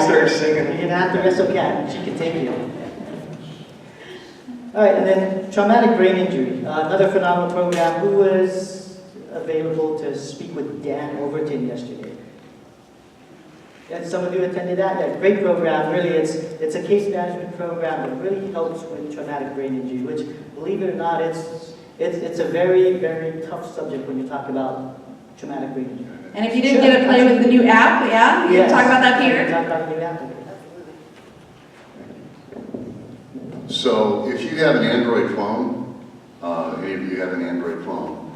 started singing. You're going to have to wrestle Kat. She can take you. All right, and then traumatic brain injury. Another phenomenal program. Who was available to speak with Dan Overton yesterday? Yeah, some of you attended that. Yeah, great program. Really, it's a case management program that really helps with traumatic brain injury, which, believe it or not, it's a very, very tough subject when you talk about traumatic brain injury. And if you didn't get to play with the new app, yeah? You can talk about that, Peter? Talk about the new app. So if you have an Android phone, any of you have an Android phone,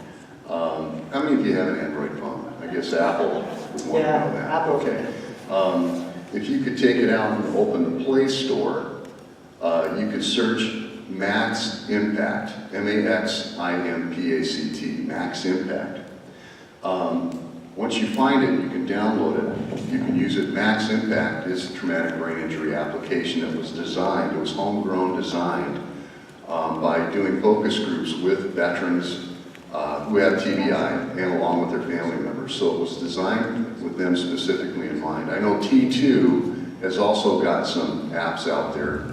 how many of you have an Android phone? I guess Apple would want to know that. Apple. Okay. If you could take it out and open the Play Store, you could search Max Impact, M-A-X-I-M-P-A-C-T, Max Impact. Once you find it, you can download it. You can use it. Max Impact is a traumatic brain injury application that was designed, it was homegrown, designed by doing focus groups with veterans who have TBI and along with their family members. So it was designed with them specifically in mind. I know T2 has also got some apps out there.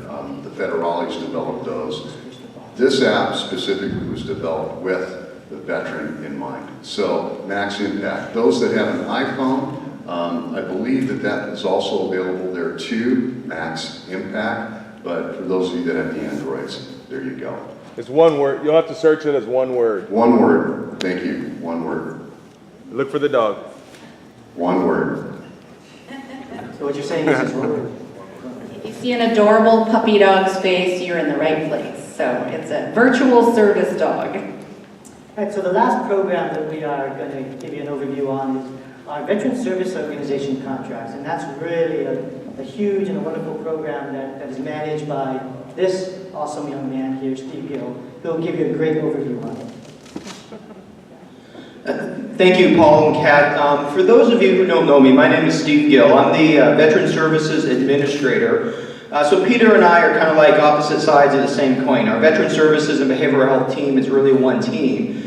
The federales developed those. This app specifically was developed with the veteran in mind. So Max Impact. Those that have an iPhone, I believe that is also available there too, Max Impact. But for those of you that have the Androids, there you go. It's one word. You'll have to search it as one word. One word. Thank you. One word. Look for the dog. One word. So what you're saying is one word. If you see an adorable puppy dog's face, you're in the right place. So it's a virtual service dog. All right, so the last program that we are going to give you an overview on is our Veteran Service Organization contracts. And that's really a huge and a wonderful program that is managed by this awesome young man here, Steve Gill, who will give you a great overview on it. Thank you, Paul and Kat. For those of you who don't know me, my name is Steve Gill. I'm the Veteran Services Administrator. So Peter and I are kind of like opposite sides of the same coin. Our Veteran Services and Behavioral Health team is really one team.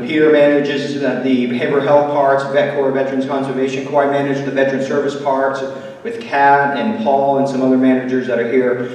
Peter manages the behavioral health parts, VetCorps, Veterans Conservation Corps. I manage the Veteran Service parts with Kat and Paul and some other managers that are here.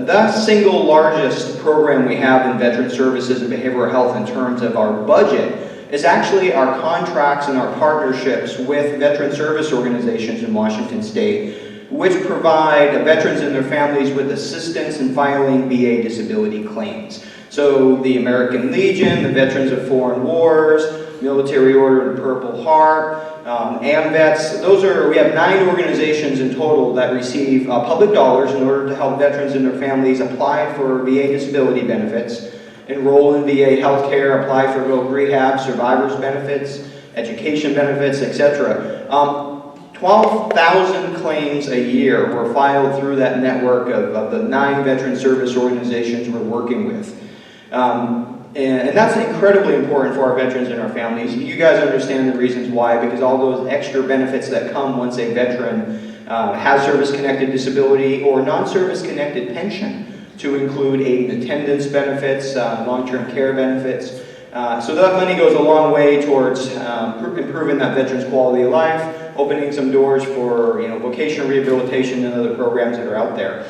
The single largest program we have in Veteran Services and Behavioral Health in terms of our budget is actually our contracts and our partnerships with veteran service organizations in Washington State, which provide veterans and their families with assistance in filing VA disability claims. So the American Legion, the Veterans of Foreign Wars, Military Order of the Purple Heart, AMVETS, we have 9 organizations in total that receive public dollars in order to help veterans and their families apply for VA disability benefits, enroll in VA healthcare, apply for voc rehab, survivors benefits, education benefits, etc. 12,000 claims a year were filed through that network of the 9 veteran service organizations we're working with. And that's incredibly important for our veterans and our families. You guys understand the reasons why, because all those extra benefits that come once a veteran has service-connected disability or non-service-connected pension, to include aid and attendance benefits, long-term care benefits. So that money goes a long way towards improving that veteran's quality of life, opening some doors for vocational rehabilitation and other programs that are out there.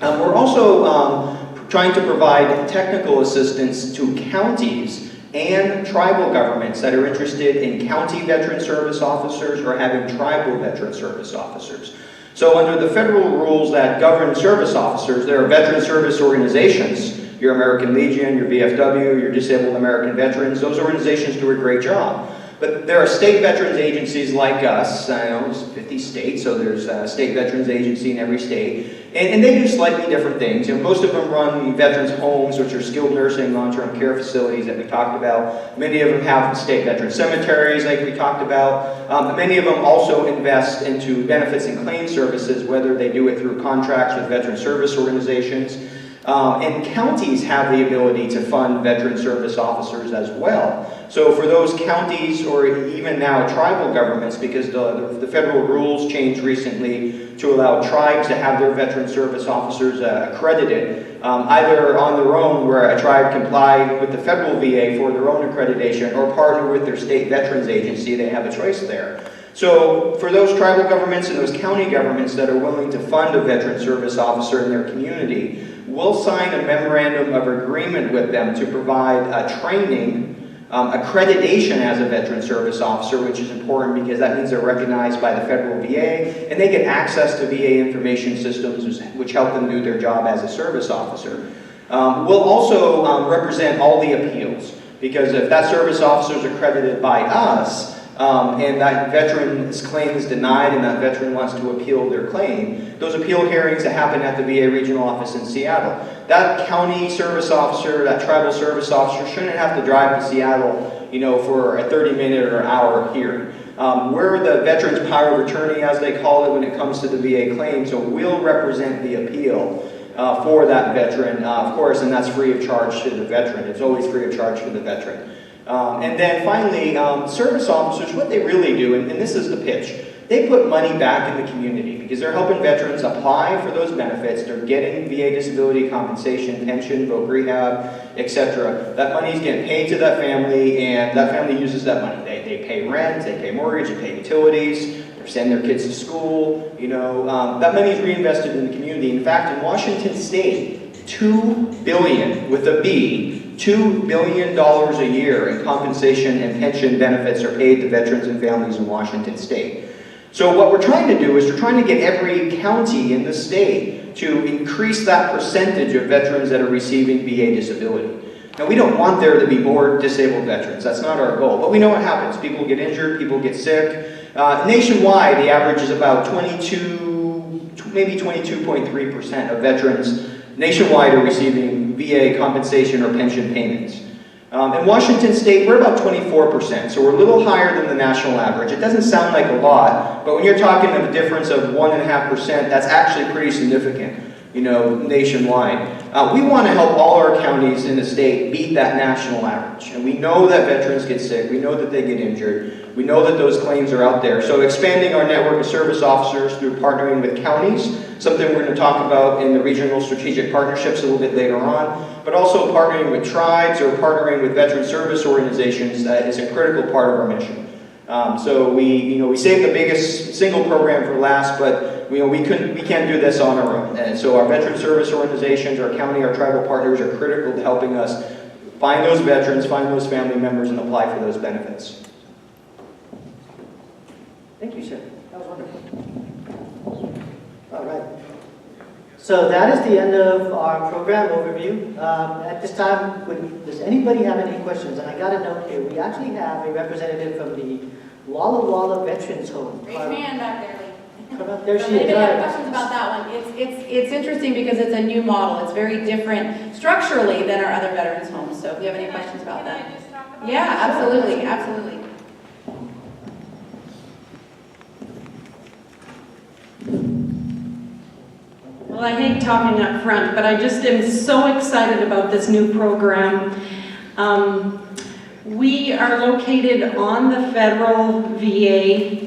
We're also trying to provide technical assistance to counties and tribal governments that are interested in county veteran service officers or having tribal veteran service officers. So under the federal rules that govern service officers, there are veteran service organizations, your American Legion, your VFW, your Disabled American Veterans. Those organizations do a great job. But there are state veterans agencies like us. I know there's 50 states, so there's a state veterans agency in every state. And they do slightly different things. Most of them run veterans homes, which are skilled nursing, long-term care facilities that we talked about. Many of them have state veteran cemeteries, like we talked about. Many of them also invest into benefits and claim services, whether they do it through contracts with veteran service organizations. And counties have the ability to fund veteran service officers as well. So for those counties, or even now tribal governments, because the federal rules changed recently to allow tribes to have their veteran service officers accredited, either on their own, where a tribe can apply with the federal VA for their own accreditation, or partner with their state veterans agency. They have a choice there. So for those tribal governments and those county governments that are willing to fund a veteran service officer in their community, we'll sign a memorandum of agreement with them to provide training, accreditation as a veteran service officer, which is important because that means they're recognized by the federal VA, and they get access to VA information systems which help them do their job as a service officer. We'll also represent all the appeals, because if that service officer is accredited by us, and that veteran's claim is denied and that veteran wants to appeal their claim, those appeal hearings that happen at the VA regional office in Seattle, that county service officer, that tribal service officer shouldn't have to drive to Seattle, you know, for a 30-minute or hour hearing. We're the veteran's power of attorney, as they call it, when it comes to the VA claim, so we'll represent the appeal for that veteran, of course, and that's free of charge to the veteran. It's always free of charge for the veteran. And then finally, service officers, what they really do, and this is the pitch, they put money back in the community because they're helping veterans apply for those benefits. They're getting VA disability compensation, pension, voc rehab, etc. That money is getting paid to that family, and that family uses that money. They pay rent, they pay mortgage, they pay utilities, they send their kids to school. You know, that money is reinvested in the community. In fact, in Washington State, $2 billion with a B. $2 billion a year in compensation and pension benefits are paid to veterans and families in Washington State. So what we're trying to do is we're trying to get every county in the state to increase that percentage of veterans that are receiving VA disability. Now, we don't want there to be more disabled veterans. That's not our goal. But we know what happens. People get injured, people get sick. Nationwide, the average is about 22.3% of veterans nationwide are receiving VA compensation or pension payments. In Washington State, we're about 24%, so we're a little higher than the national average. It doesn't sound like a lot, but when you're talking of a difference of 1.5%, that's actually pretty significant, you know, nationwide. We want to help all our counties in the state beat that national average. And we know that veterans get sick, we know that they get injured, we know that those claims are out there. So expanding our network of service officers through partnering with counties, something we're going to talk about in the regional strategic partnerships a little bit later on, but also partnering with tribes or partnering with veteran service organizations is a critical part of our mission. So we saved the biggest single program for last, but we can't do this on our own. And so our veteran service organizations, our county, our tribal partners are critical to helping us find those veterans, find those family members, and apply for those benefits. Thank you, sir. That was wonderful. All right. So that is the end of our program overview. At this time, does anybody have any questions? And I got a note here. We actually have a representative from the Walla Walla Veterans Home. Raise your hand back there, Lee. Come up there, So she maybe is. have questions about that one. It's interesting because it's a new model. It's very different structurally than our other veterans homes. So if you have any questions about that. Yeah, absolutely, absolutely. Well, I hate talking up front, but I just am so excited about this new program. We are located on the federal VA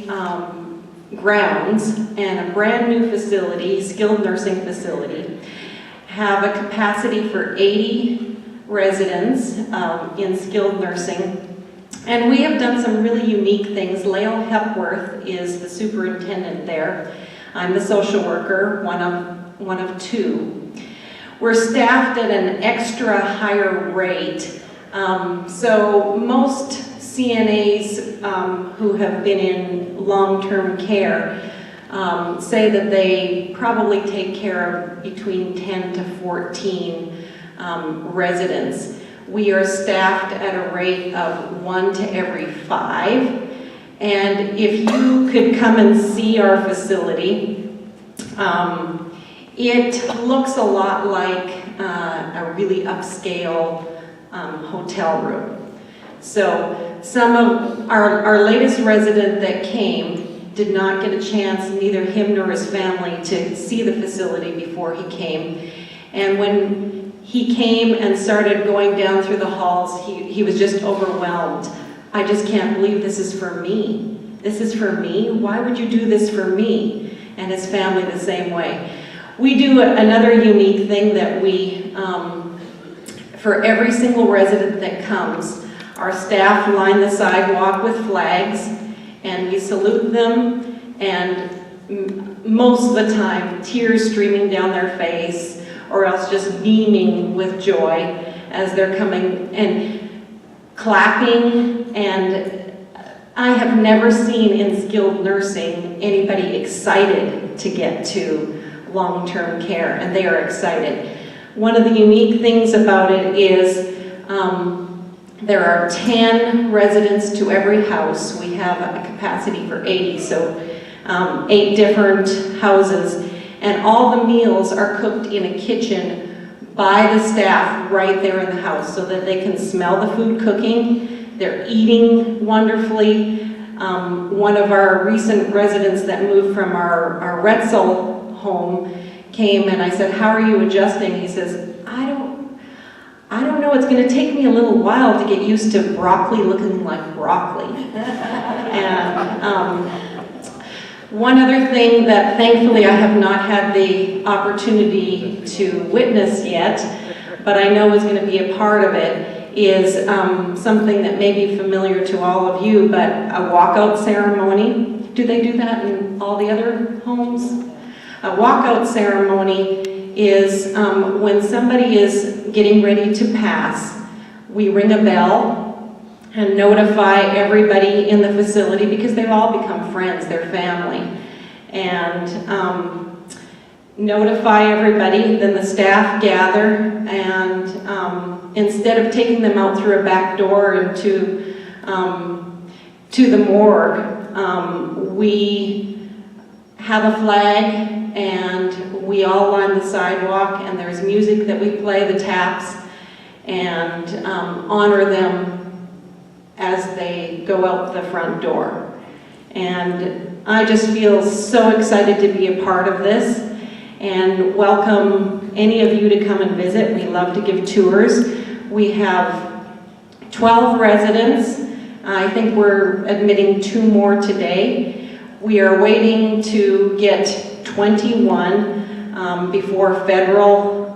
grounds, and a brand new facility, skilled nursing facility, have a capacity for 80 residents in skilled nursing. And we have done some really unique things. Lael Hepworth is the superintendent there. I'm the social worker, one of two. We're staffed at an extra higher rate. So most CNAs who have been in long-term care say that they probably take care of between 10 to 14 residents. We are staffed at a rate of 1 to every 5. And if you could come and see our facility, it looks a lot like a really upscale hotel room. So some of our latest resident that came did not get a chance, neither him nor his family, to see the facility before he came. And when he came and started going down through the halls, he was just overwhelmed. I just can't believe this is for me. This is for me? Why would you do this for me? And his family the same way. We do another unique thing that we, for every single resident that comes, our staff line the sidewalk with flags, and we salute them, and most of the time, tears streaming down their face, or else just beaming with joy as they're coming and clapping. And I have never seen in skilled nursing anybody excited to get to long-term care, and they are excited. One of the unique things about it is there are 10 residents to every house. We have a capacity for 80, so 8 different houses, and all the meals are cooked in a kitchen by the staff right there in the house so that they can smell the food cooking. They're eating wonderfully. One of our recent residents that moved from our Retzel home came, and I said, "How are you adjusting?" He says, I don't know, it's going to take me a little while to get used to broccoli looking like broccoli. And one other thing that thankfully I have not had the opportunity to witness yet, but I know is going to be a part of it, is something that may be familiar to all of you, but a walkout ceremony. Do they do that in all the other homes? A walkout ceremony is when somebody is getting ready to pass, we ring a bell and notify everybody in the facility, because they've all become friends, they're family, and notify everybody. Then the staff gather, and instead of taking them out through a back door and to the morgue, we have a flag, and we all line the sidewalk, and there's music that we play, the taps, and honor them as they go out the front door. And I just feel so excited to be a part of this, and welcome any of you to come and visit. We love to give tours. We have 12 residents. I think we're admitting 2 more today. We are waiting to get 21 before federal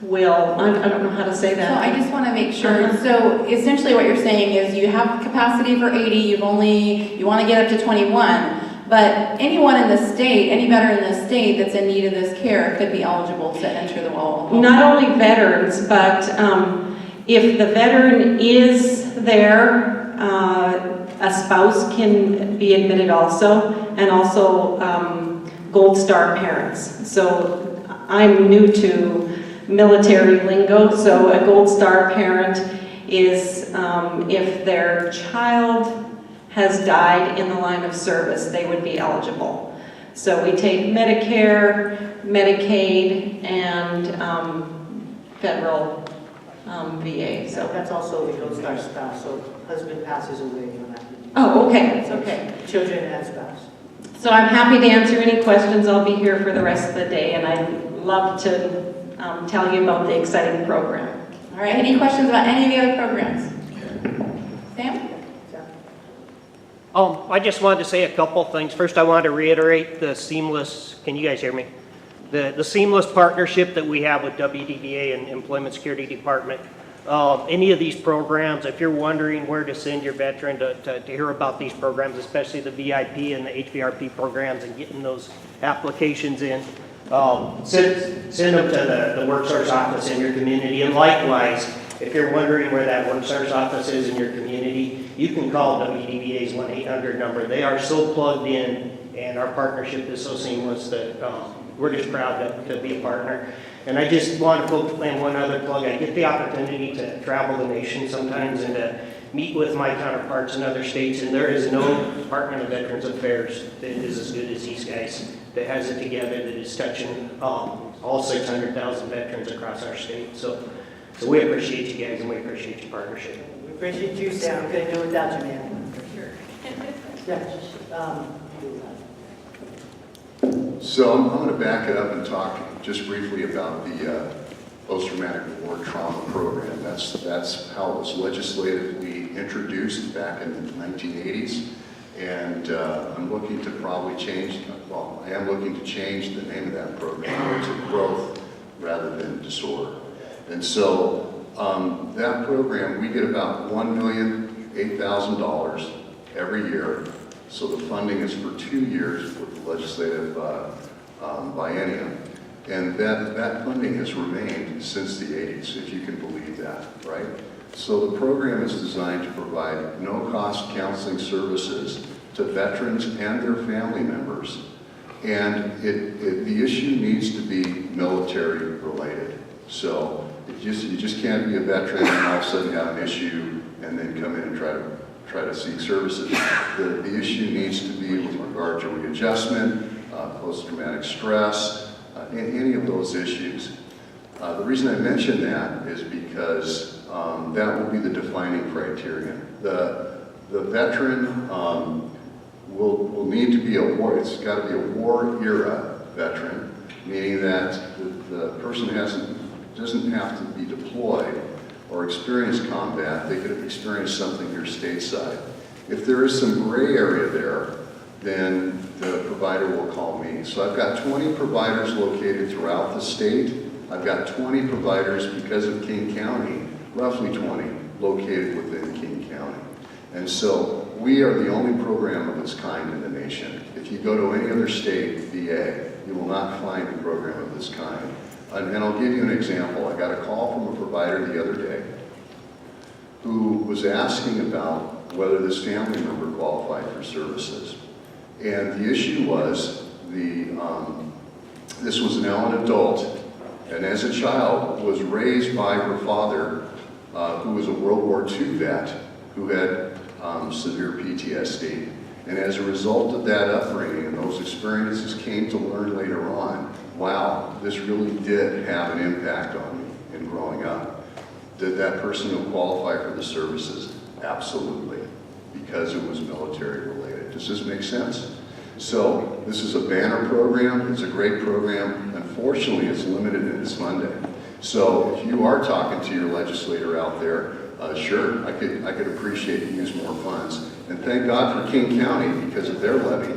will, I don't know how to say So that. I just want to make sure, so essentially what you're saying is you have capacity for 80, you want to get up to 21, but anyone in the state, any veteran in the state that's in need of this care could be eligible to enter the wall. Not only veterans, but if the veteran is there, a spouse can be admitted also, and also Gold Star parents. So I'm new to military lingo, so a Gold Star parent is if their child has died in the line of service, they would be eligible. So we take Medicare, Medicaid, and federal VA. So That's also a Gold Star spouse, so husband passes away, you don't have to. oh, okay, okay. Children and spouse. So I'm happy to answer any questions. I'll be here for the rest of the day, and I'd love to tell you about the exciting program. All right, any questions about any of the other programs? Sam? I just wanted to say a couple things. First, I wanted to reiterate the seamless, can you guys hear me? The seamless partnership that we have with WDVA and Employment Security Department. Any of these programs, if you're wondering where to send your veteran to hear about these programs, especially the VIP and the HVRP programs, and getting those applications in, send them to the WorkSource office in your community. And likewise, if you're wondering where that WorkSource office is in your community, you can call WDVA's 1-800 number. They are so plugged in, and our partnership is so seamless that we're just proud to be a partner. And I just want to put in one other plug. I get the opportunity to travel the nation sometimes and to meet with my counterparts in other states, and there is no Department of Veterans Affairs that is as good as these guys, that has it together, that is touching all 600,000 veterans across our state. So we appreciate you guys, and we appreciate your partnership. We appreciate you, Sam. We couldn't do it without you, man. For sure. So I'm going to back it up and talk just briefly about the post-traumatic war trauma program. That's how it was legislatively introduced back in the 1980s. And I'm looking to probably change, well, I am looking to change the name of that program to growth rather than disorder. And so that program, we get about $1,008,000 every year. So the funding is for 2 years with the legislative biennium. And that funding has remained since the 80s, if you can believe that, right? So the program is designed to provide no-cost counseling services to veterans and their family members. And the issue needs to be military related. So you just can't be a veteran and all of a sudden have an issue and then come in and try to seek services. The issue needs to be with regard to readjustment, post-traumatic stress, any of those issues. The reason I mention that is because that will be the defining criterion. The veteran will need to be it's got to be a war era veteran, meaning that the person doesn't have to be deployed or experience combat. They could have experienced something here stateside. If there is some gray area there, then the provider will call me. So I've got 20 providers located throughout the state. I've got 20 providers because of King County, roughly 20 located within King County. And so we are the only program of its kind in the nation. If you go to any other state, VA, you will not find a program of this kind. And I'll give you an example. I got a call from a provider the other day who was asking about whether this family member qualified for services. And the issue was, this was now an adult, and as a child was raised by her father, who was a World War II vet, who had severe PTSD. And as a result of that upbringing and those experiences, came to learn later on, wow, this really did have an impact on me in growing up. Did that person qualify for the services? Absolutely, because it was military related. Does this make sense? So this is a banner program. It's a great program. Unfortunately, it's limited in its funding. So if you are talking to your legislator out there, sure, I could appreciate to use more funds. And thank God for King County because of their levy,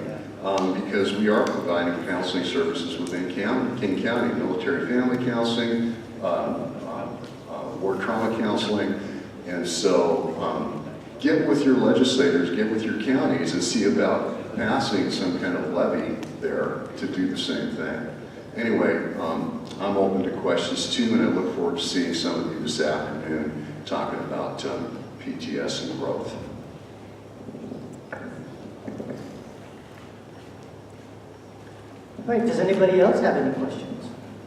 because we are providing counseling services within King County, military family counseling, war trauma counseling. And so get with your legislators, get with your counties and see about passing some kind of levy there to do the same thing. Anyway, I'm open to questions too, and I look forward to seeing some of you this afternoon talking about PTS and growth. All right, does anybody else have any questions?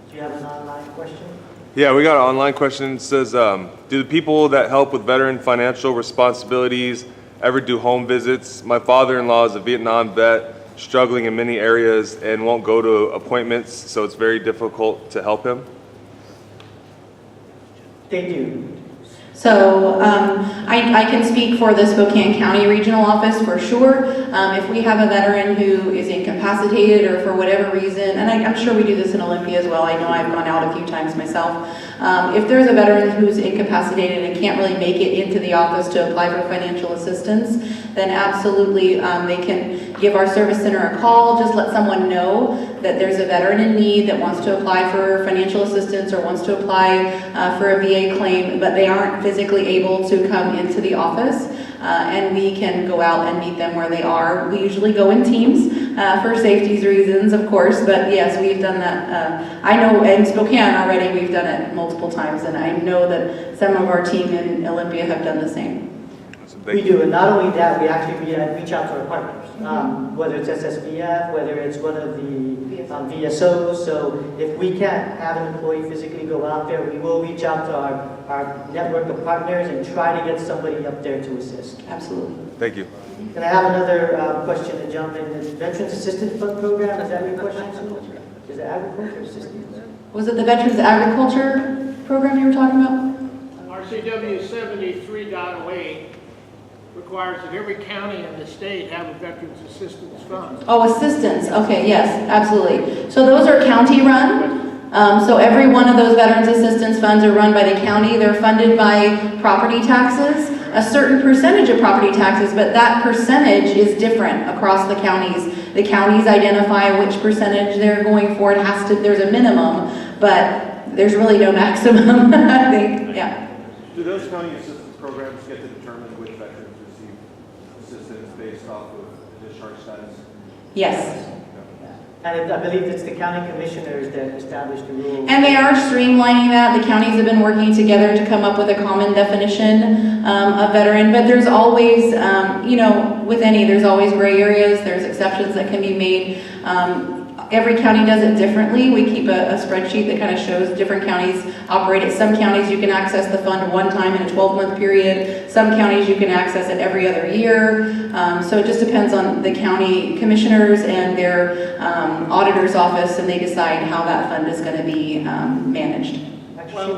Do you have an online question? Yeah, we got an online question. It says, do the people that help with veteran financial responsibilities ever do home visits? My father-in-law is a Vietnam vet, struggling in many areas and won't go to appointments, so it's very difficult to help him. They do. So I can speak for the Spokane County Regional Office for sure. If we have a veteran who is incapacitated or for whatever reason, and I'm sure we do this in Olympia as well, I know I've gone out a few times myself. If there's a veteran who's incapacitated and can't really make it into the office to apply for financial assistance, then absolutely they can give our service center a call, just let someone know that there's a veteran in need that wants to apply for financial assistance or wants to apply for a VA claim, but they aren't physically able to come into the office, and we can go out and meet them where they are. We usually go in teams for safety reasons, of course, but yes, we've done that. I know in Spokane already we've done it multiple times, and I know that some of our team in Olympia have done the same. We do, and not only that, we actually reach out to our partners, whether it's SSVF, whether it's one of the VSOs. So if we can't have an employee physically go out there, we will reach out to our network of partners and try to get somebody up there to assist. Absolutely. Thank you. And I have another question to jump in. The Veterans Assistance Fund Program, is that your question? Is it agriculture assistance? Was it the Veterans Agriculture Program you were talking about? RCW 73.08 requires that every county in the state have a Veterans Assistance Fund. Oh, assistance. Okay, yes, absolutely. So those are county run. So every one of those Veterans Assistance Funds are run by the county. They're funded by property taxes, a certain percentage of property taxes, but that percentage is different across the counties. The counties identify which percentage they're going for. It has to, there's a minimum, but there's really no maximum, I think, yeah. Do those county assistance programs get to determine which veterans receive assistance based off of discharge status? Yes. And I believe it's the county commissioners that established the rules. And they are streamlining that. The counties have been working together to come up with a common definition of veteran, but there's always, you know, with any, there's always gray areas, there's exceptions that can be made. Every county does it differently. We keep a spreadsheet that kind of shows different counties operate it. Some counties you can access the fund one time in a 12-month period. Some counties you can access it every other year. So it just depends on the county commissioners and their auditor's office, and they decide how that fund is going to be managed. Well,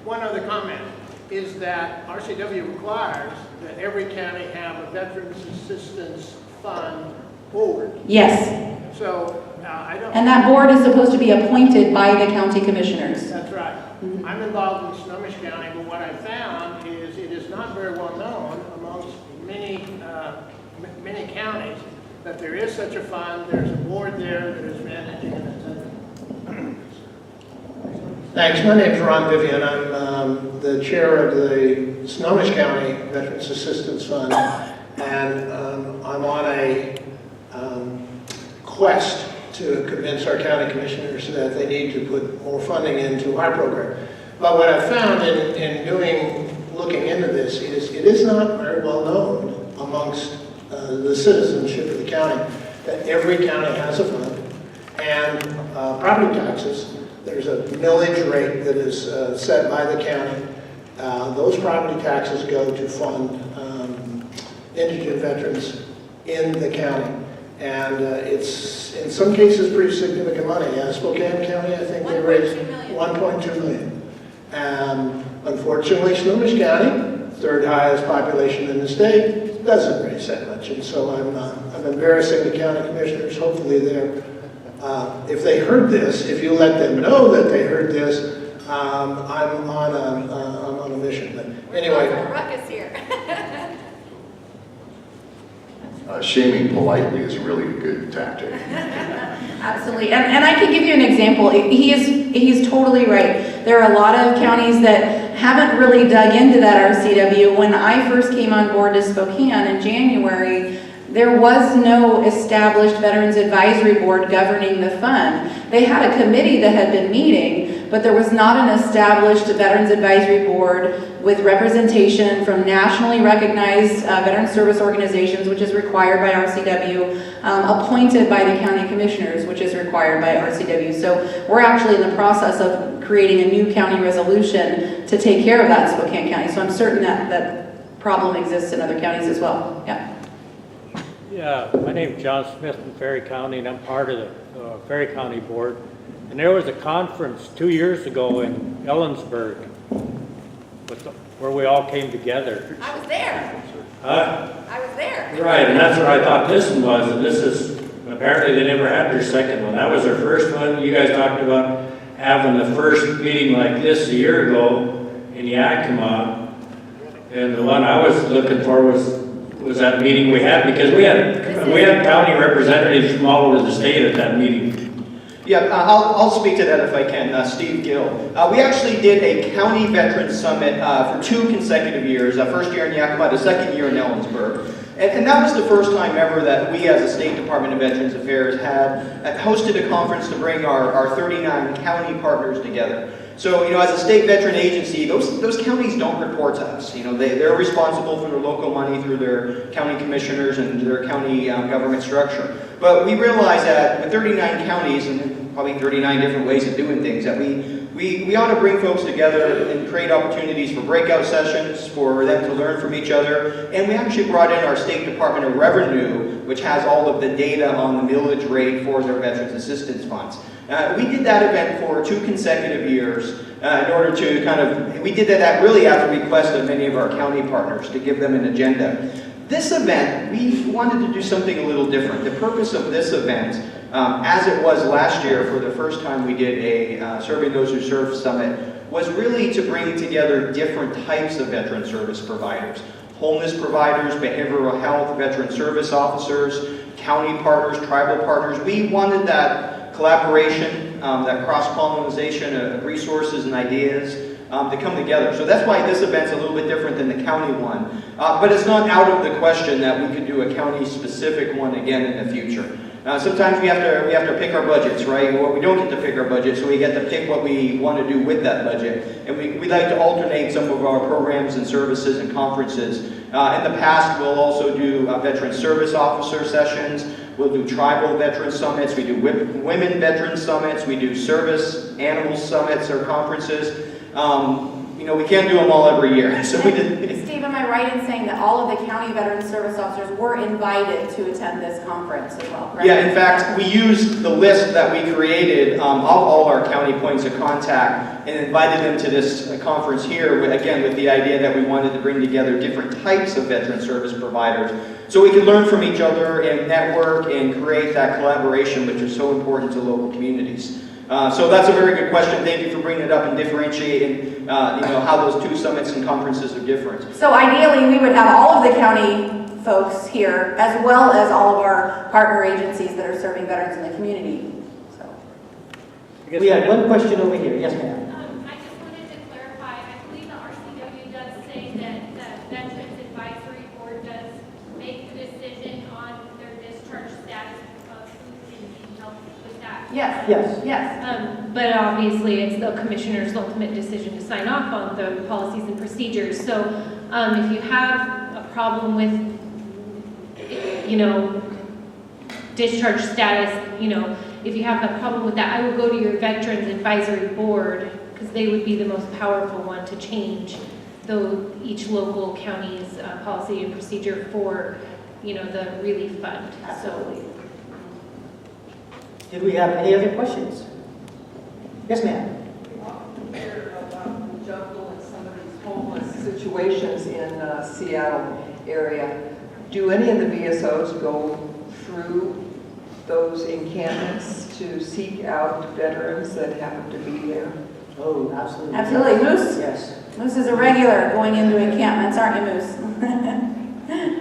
one other comment is that RCW requires that every county have a Veterans Assistance Fund board. Yes. So I don't. And that board is supposed to be appointed by the county commissioners. That's right. Mm-hmm. I'm involved in Snohomish County, but what I found is it is not very well known amongst many counties that there is such a fund. There's a board there that is managing it. Thanks. My name's Ron Vivian. I'm the chair of the Snohomish County Veterans Assistance Fund, and I'm on a quest to convince our county commissioners that they need to put more funding into our program. But what I found in looking into this is it is not very well known amongst the citizenship of the county that every county has a fund, and property taxes. There's a millage rate that is set by the county. Those property taxes go to fund indigent veterans in the county. And it's, in some cases, pretty significant money. Spokane County, I think they raised $1.2 million. Unfortunately, Snohomish County, third highest population in the state, doesn't raise that much. And so I'm embarrassing the county commissioners. Hopefully they're, if they heard this, if you let them know that they heard this, I'm on a mission. But anyway. Ruckus here. Shaming politely is really a good tactic. Absolutely, and I can give you an example. He's totally right. There are a lot of counties that haven't really dug into that RCW. When I first came on board to Spokane in January, there was no established Veterans Advisory Board governing the fund. They had a committee that had been meeting, but there was not an established Veterans Advisory Board with representation from nationally recognized veteran service organizations, which is required by RCW, appointed by the county commissioners, which is required by RCW. So we're actually in the process of creating a new county resolution to take care of that in Spokane County. So I'm certain that that problem exists in other counties as well. Yeah. Yeah, my name's John Smith from Ferry County, and I'm part of the Ferry County Board. And there was a conference 2 years ago in Ellensburg where we all came together. I was there. I was there. Right, and that's what I thought this one was, and this is, apparently they never had their second one. That was their first one. You guys talked about having the first meeting like this a year ago in Yakima. And the one I was looking for was that meeting we had, because we had county representatives from all over the state at that meeting. Yeah, I'll speak to that if I can. Steve Gill. We actually did a county veterans summit for 2 consecutive years. First year in Yakima, the second year in Ellensburg. And that was the first time ever that we as a State Department of Veterans Affairs had hosted a conference to bring our 39 county partners together. So, you know, as a state veteran agency, those counties don't report to us. You know, they're responsible for their local money through their county commissioners and their county government structure. But we realize that with 39 counties and probably 39 different ways of doing things, that we ought to bring folks together and create opportunities for breakout sessions, for them to learn from each other. And we actually brought in our State Department of Revenue, which has all of the data on the millage rate for their Veterans Assistance Funds. We did that event for 2 consecutive years in order to we did that really at the request of many of our county partners to give them an agenda. This event, we wanted to do something a little different. The purpose of this event, as it was last year for the first time we did a Serving Those Who Serve Summit, was really to bring together different types of veteran service providers. Homeless providers, behavioral health, veteran service officers, county partners, tribal partners. We wanted that collaboration, that cross-pollination of resources and ideas to come together. So that's why this event's a little bit different than the county one. But it's not out of the question that we could do a county-specific one again in the future. Sometimes we have to pick our budgets, right? Well, we don't get to pick our budget, so we get to pick what we want to do with that budget. And we like to alternate some of our programs and services and conferences. In the past, we'll also do veteran service officer sessions. We'll do tribal veteran summits. We do women veteran summits. We do service animal summits or conferences. You know, we can't do them all every year. So we did. Steve, am I right in saying that all of the county veteran service officers were invited to attend this conference as well, correct? Yeah, in fact, we used the list that we created of all our county points of contact and invited them to this conference here, again, with the idea that we wanted to bring together different types of veteran service providers so we could learn from each other and network and create that collaboration, which is so important to local communities. So that's a very good question. Thank you for bringing it up and differentiating you know, how those two summits and conferences are different. So ideally, we would have all of the county folks here, as well as all of our partner agencies that are serving veterans in the community. So. We had one question over here. Yes, ma'am. I just wanted to clarify, I believe the RCW does say that the Veterans Advisory Board does make the decision on their discharge status of who can help with that. Yes. Yes. Yes. But obviously, it's the commissioner's ultimate decision to sign off on the policies and procedures. So if you have a problem with, you know, discharge status, you know, if you have a problem with that, I would go to your Veterans Advisory Board because they would be the most powerful one to change each local county's policy and procedure for, you know, the relief fund. Absolutely. Did we have any other questions? Yes, ma'am. We often hear about the jungle and some of these homeless situations in Seattle area. Do any of the VSOs go through those encampments to seek out veterans that happen to be there? Oh, absolutely. Absolutely. Moose? Yes. Moose is a regular going into encampments, aren't you, Moose?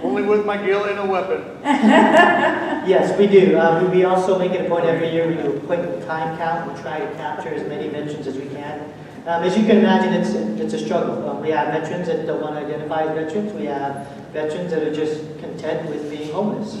Only with my gill and a weapon. Yes, we do. We also make it a point every year. We do a quick time count. We try to capture as many veterans as we can. As you can imagine, it's a struggle. We have veterans that don't want to identify as veterans. We have veterans that are just content with being homeless.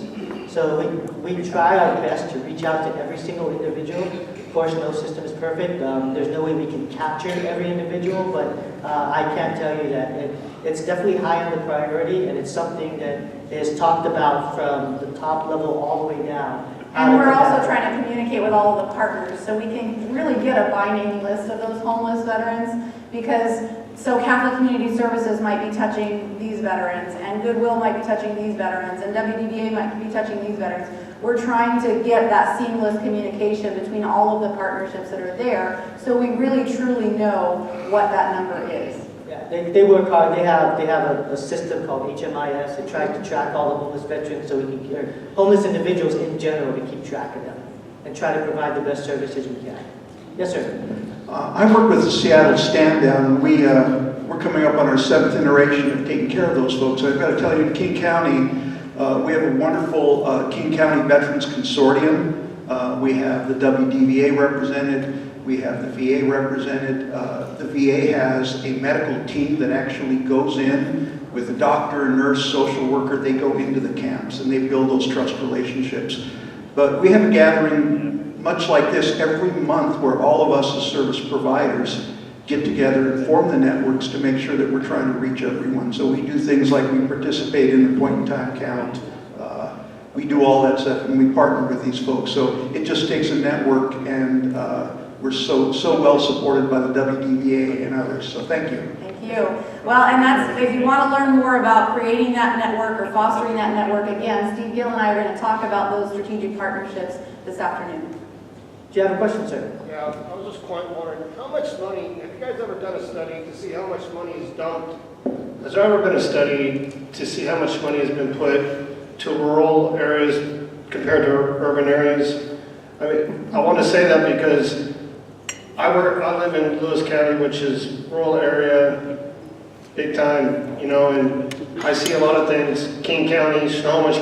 So we try our best to reach out to every single individual. Of course, no system is perfect. There's no way we can capture every individual, but I can tell you that it's definitely high on the priority, and it's something that is talked about from the top level all the way down. And we're also trying to communicate with all of the partners so we can really get a by name list of those homeless veterans, because so Catholic Community Services might be touching these veterans, and Goodwill might be touching these veterans, and WDVA might be touching these veterans. We're trying to get that seamless communication between all of the partnerships that are there, so we really truly know what that number is. Yeah, they work hard. They have a system called HMIS. They try to track all the homeless veterans, so we can, or homeless individuals in general, to keep track of them and try to provide the best services we can. Yes, sir. I work with the Seattle Stand Down, and we're coming up on our 7th iteration of taking care of those folks. I've got to tell you, in King County, we have a wonderful King County Veterans Consortium. We have the WDVA represented. We have the VA represented. The VA has a medical team that actually goes in with a doctor, a nurse, social worker. They go into the camps and they build those trust relationships. But we have a gathering much like this every month where all of us as service providers get together and form the networks to make sure that we're trying to reach everyone. So we do things like we participate in the point-in-time count. We do all that stuff, and we partner with these folks. So it just takes a network, and we're so well supported by the WDVA and others. So thank you. Thank you. Well, and that's, if you want to learn more about creating that network or fostering that network, again, Steve Gill and I are going to talk about those strategic partnerships this afternoon. Do you have a question, sir? Yeah, I was just quite wondering, how much money, have you guys ever done a study to see how much money is dumped? Has there ever been a study to see how much money has been put to rural areas compared to urban areas? I mean, I want to say that because I live in Lewis County, which is rural area, big time, you know, and I see a lot of things. King County, Snohomish,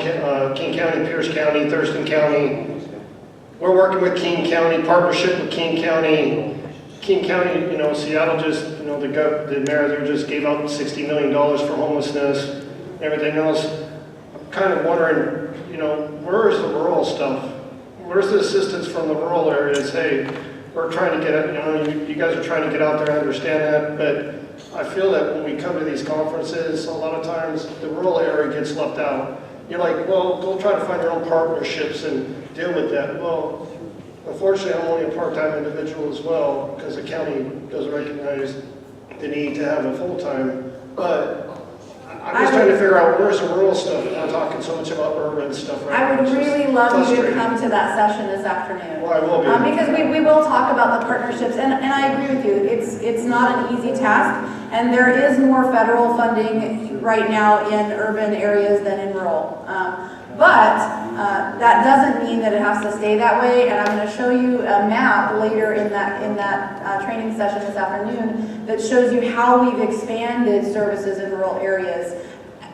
King County, Pierce County, Thurston County. We're working with King County, partnership with King County King County, you know, Seattle just, you know, the mayor there just gave out $60 million for homelessness, everything else. I'm kind of wondering, you know, where is the rural stuff? Where's the assistance from the rural areas? Hey, we're trying to get out, you know, you guys are trying to get out there, I understand that, but I feel that when we come to these conferences, a lot of times the rural area gets left out. You're like, well, go try to find your own partnerships and deal with that. Well, unfortunately, I'm only a part-time individual as well, because the county doesn't recognize the need to have a full-time. But I'm just trying to figure out where's the rural stuff. I'm talking so much about urban stuff right now. I would really love you to come to that session this afternoon. Well, I will be. Because we will talk about the partnerships, and I agree with you. It's not an easy task, and there is more federal funding right now in urban areas than in rural. But that doesn't mean that it has to stay that way, and I'm going to show you a map later in that training session this afternoon that shows you how we've expanded services in rural areas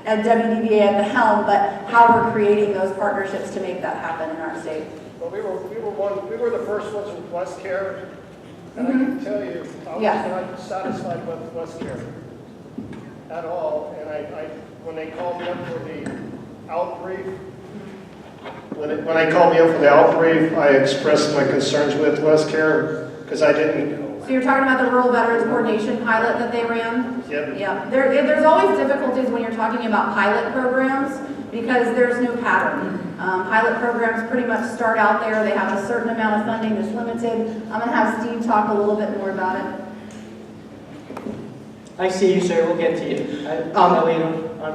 at WDVA at the helm, but how we're creating those partnerships to make that happen in our state. Well, we were the first ones with West Care, and I can tell you, I was not satisfied with West Care at all. And I when they called me up for the outbrief, when I called me up for the outbrief, I expressed my concerns with West Care because I didn't. So you're talking about the Rural Veterans Coordination pilot that they ran? Yep. Yeah. There's always difficulties when you're talking about pilot programs because there's no pattern. Pilot programs pretty much start out there. They have a certain amount of funding that's limited. I'm going to have Steve talk a little bit more about it. I see you, sir. We'll get to you.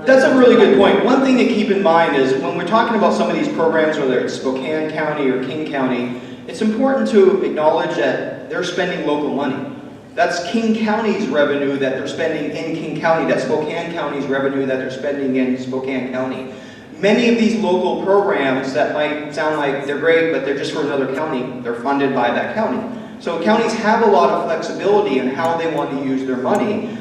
That's a really good point. One thing to keep in mind is when we're talking about some of these programs, whether it's Spokane County or King County, it's important to acknowledge that they're spending local money. That's King County's revenue that they're spending in King County. That's Spokane County's revenue that they're spending in Spokane County. Many of these local programs that might sound like they're great, but they're just for another county, they're funded by that county. So counties have a lot of flexibility in how they want to use their money.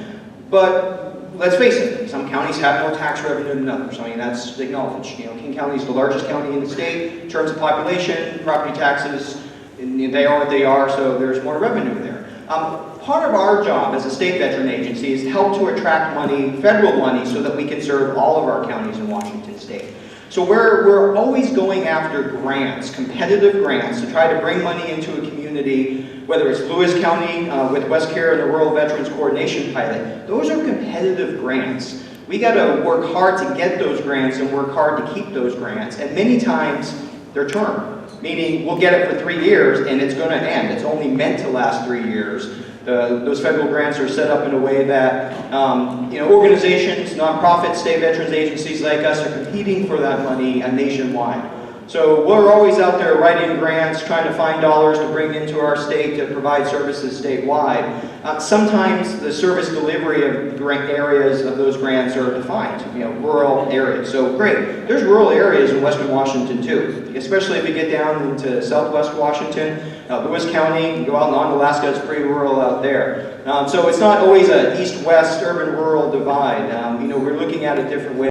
But let's face it, some counties have more tax revenue than others. I mean, that's acknowledged. You know, King County is the largest county in the state in terms of population, property taxes. They are what they are, so there's more revenue there. Part of our job as a state veteran agency is to help to attract money, federal money, so that we can serve all of our counties in Washington state. So we're always going after grants, competitive grants, to try to bring money into a community, whether it's Lewis County with West Care and the Rural Veterans Coordination Pilot. Those are competitive grants. We got to work hard to get those grants and work hard to keep those grants, and many times they're term. Meaning we'll get it for 3 years and it's going to end. It's only meant to last 3 years. Those federal grants are set up in a way that you know, organizations, nonprofits, state veterans agencies like us are competing for that money nationwide. So we're always out there writing grants, trying to find dollars to bring into our state to provide services statewide. Sometimes the service delivery of grant areas of those grants are defined, you know, rural areas. So great, there's rural areas in Western Washington too, especially if you get down into Southwest Washington. Lewis County, you go out in Alaska, it's pretty rural out there. So it's not always an east-west urban-rural divide. You know, we're looking at it different ways.